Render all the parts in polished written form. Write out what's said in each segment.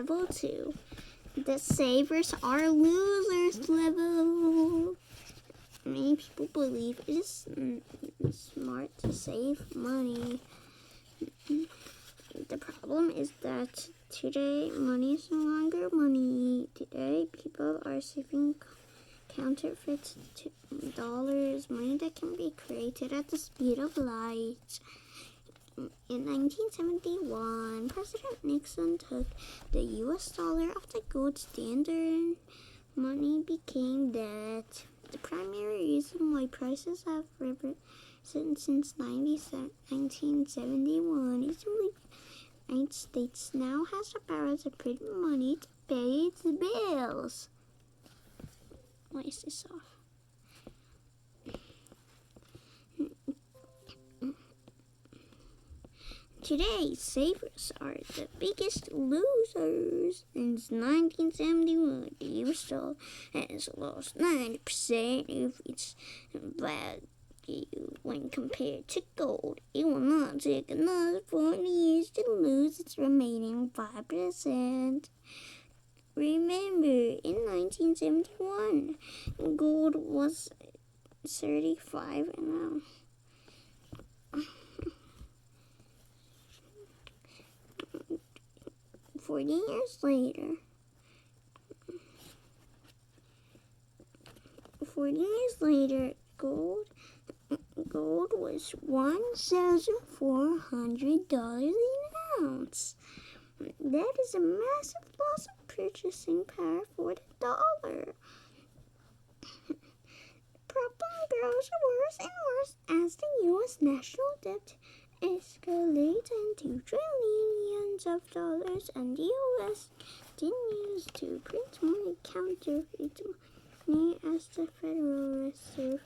level 2. The savers are losers level. Many people believe it is smart to save money. The problem is that today money is no longer money. Today people are saving counterfeit dollars, money that can be created at the speed of light. In 1971, President Nixon took the US dollar off the gold standard. Money became debt. The primary reason why prices have risen since 1971 is the United States now has the power to print money to pay its bills. Why is this off? Today, savers are the biggest losers. Since 1971, the US dollar has lost 90% of its value when compared to gold. It will not take another 40 years to lose its remaining 5%. Remember, in 1971, gold was 35 an ounce. 40 years later, 40 years later, gold was $1,400 an ounce. That is a massive loss of purchasing power for the dollar. The problem grows worse and worse as the U.S. national debt escalates into trillions of dollars, and the U.S. continues to print more counterfeit money as the Federal Reserve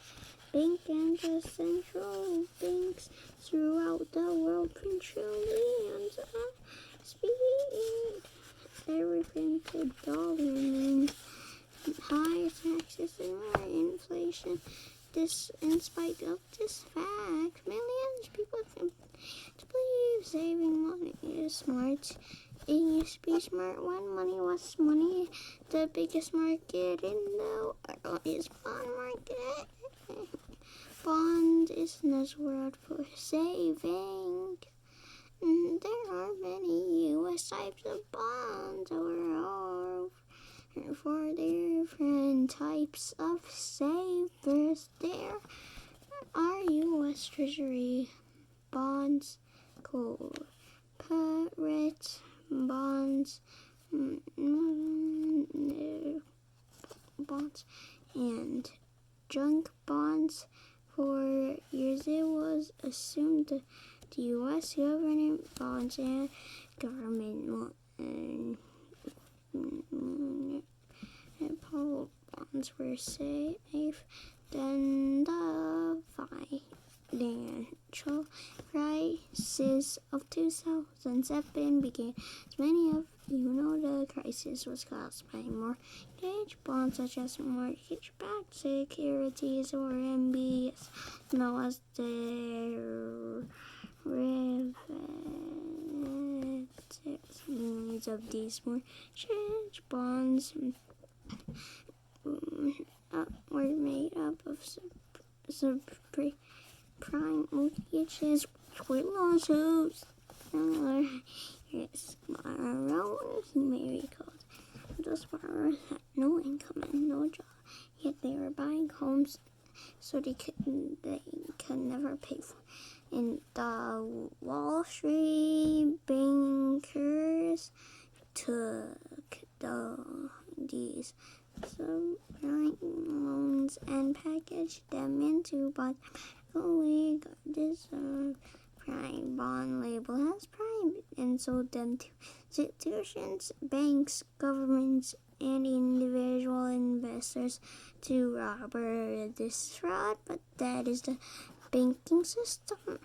Bank and the central banks throughout the world print trillions of speed. Every printed dollar means higher taxes and more inflation. In spite of this fact, millions of people believe saving money is smart. It used to be smart when money was money. The biggest market in the world is bond market. Bond is this word for saving. There are many U.S. types of bonds overall. For different types of savers, there are U.S. Treasury bonds, corporate bonds, and junk bonds. For years, it was assumed that the U.S. government bonds and government bonds were safe. Then the financial crisis of 2007 began. As many of you know, the crisis was caused by mortgage bonds such as mortgage-backed securities or MBS, known as derivatives. Millions of these mortgage bonds were made up of subprime mortgages with lawsuits. Here's borrowers, you may recall. Those borrowers had no income and no job, yet they were buying homes so they could never pay for it. And the Wall Street bankers took these subprime loans and packaged them into bonds. We got this prime bond label as prime and sold them to institutions, banks, governments, and individual investors to robber this fraud. But that is the banking system.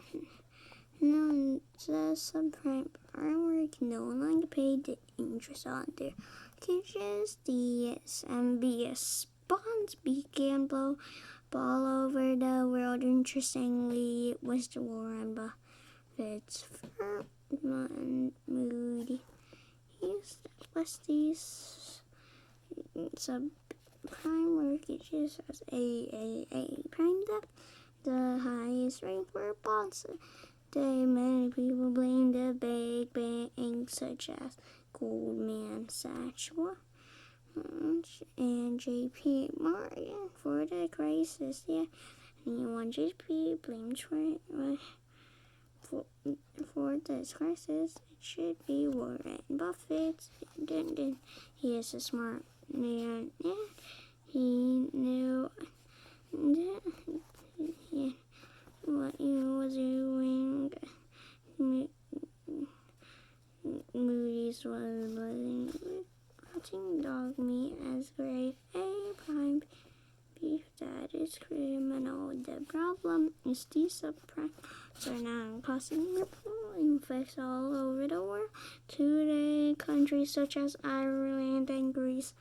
No, the subprime borrower can no longer pay the interest on their mortgages. The MBS bonds began blow all over the world. Interestingly, it was Warren Buffett's firm, Moody. He used the list these subprime mortgages as AAA prime debt, the highest rate for bonds. Today, many people blame the big banks such as Goldman Sachs and J.P. Morgan for the crisis. Yeah, anyone J.P. blames for this crisis, it should be Warren Buffett. He is a smart man. Yeah, he knew what he was doing. Moody's was buzzing dog meat as grade A prime beef. That is criminal. The problem is these subprimes are now causing ripple effects all over the world. Today, countries such as Ireland and Greece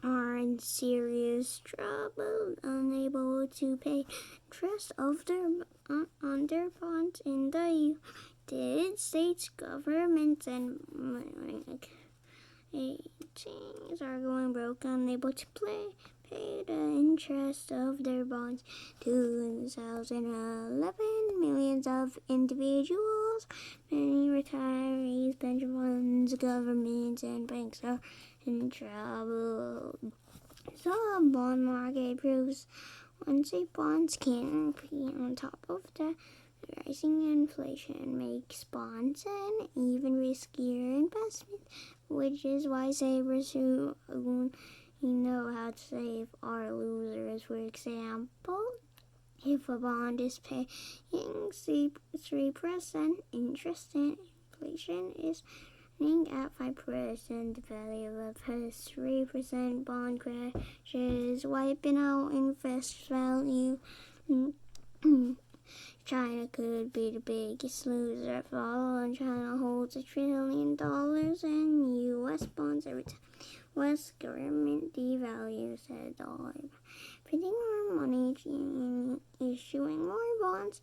are in serious trouble, unable to pay interest on their bonds in the United States. Governments and agencies are going broke, unable to pay the interest of their bonds. 2011, millions of individuals, many retirees, pension funds, governments, and banks are in trouble. The bond market proves once a bonds can't compete on top of the rising inflation makes bonds an even riskier investment, which is why savers who know how to save are losers. For example, if a bond is paying 3% interest and inflation is running at 5%, the value of a 3% bond crashes, wiping out invest value. China could be the biggest loser of all, and China holds $1 trillion in U.S. bonds every time the U.S. government devalues the dollar. Printing more money, issuing more bonds.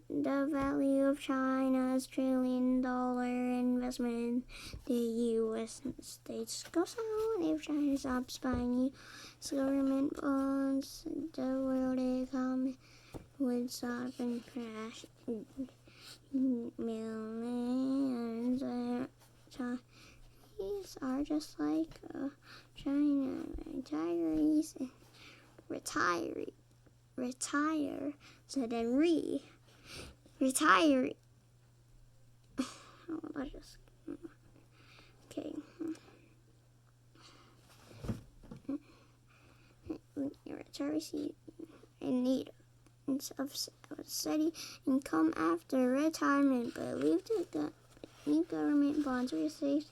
The value of China's $1 trillion investment in the U.S. states goes down. If China stops buying U.S. government bonds, the world economy would stop and crash. Millions of Chinese are just like China retirees retire, so then retire. Okay. Retirees in need of steady income after retirement, believe the new government bonds received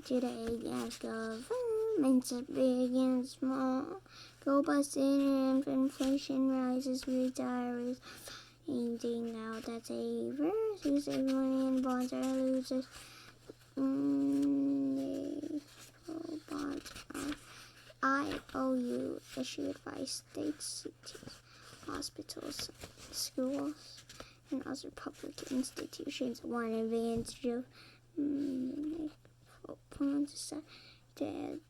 today as governments big and small go bust and inflation rises. Retirees finding out that savers who save money in bonds are losers. Bonds are IOU issued by states, cities, hospitals, schools, and other public institutions. One advantage of bonds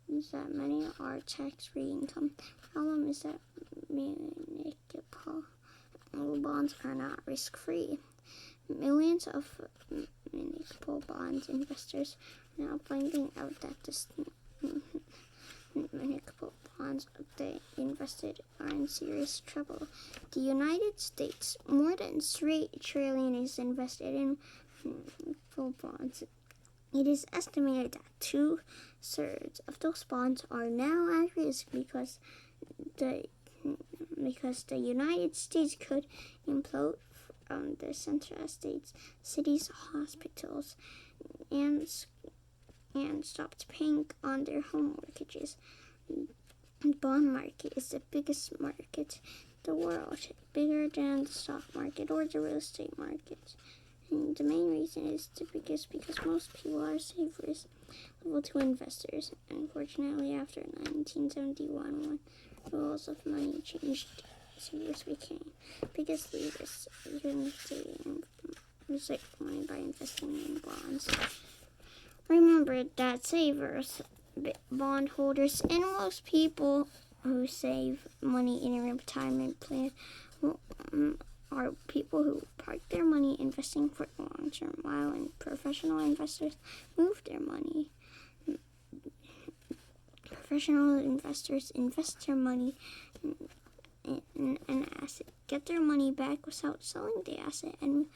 is that many are tax-free income. The problem is that municipal bonds are not risk-free. Millions of municipal bond investors are now finding out that the municipal bonds they invested are in serious trouble. The United States, more than $3 trillion is invested in municipal bonds. It is estimated that 2/3 of those bonds are now at risk because the United States could implode from the central states, cities, hospitals, and stopped paying on their home mortgages. The bond market is the biggest market in the world, bigger than the stock market or the real estate market. And the main reason is the biggest because most people are savers, level 2 investors. Unfortunately, after 1971, when rules of money changed, savers became biggest leaders. You can save money by investing in bonds. remember that savers, bondholders, and most people who save money in a retirement plan are people who park their money investing for the long term, while professional investors move their money. Professional investors invest their money in an asset, get their money back without selling the asset, and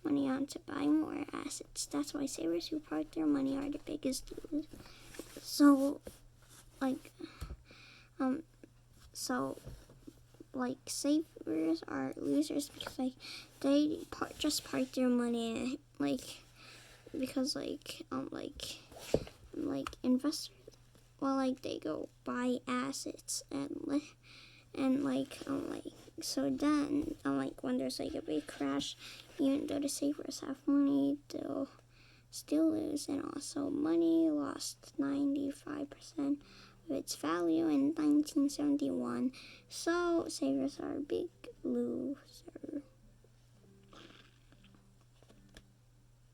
money on to buy more assets. That's why savers who park their money are the biggest losers. So, like, savers are losers because they just park their money because investors, they go buy assets so then when there's a big crash, even though the savers have money, they'll still lose. And also money lost 95% of its value in 1971, so savers are a big loser.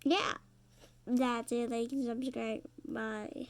Yeah, that's it. Like and subscribe. Bye.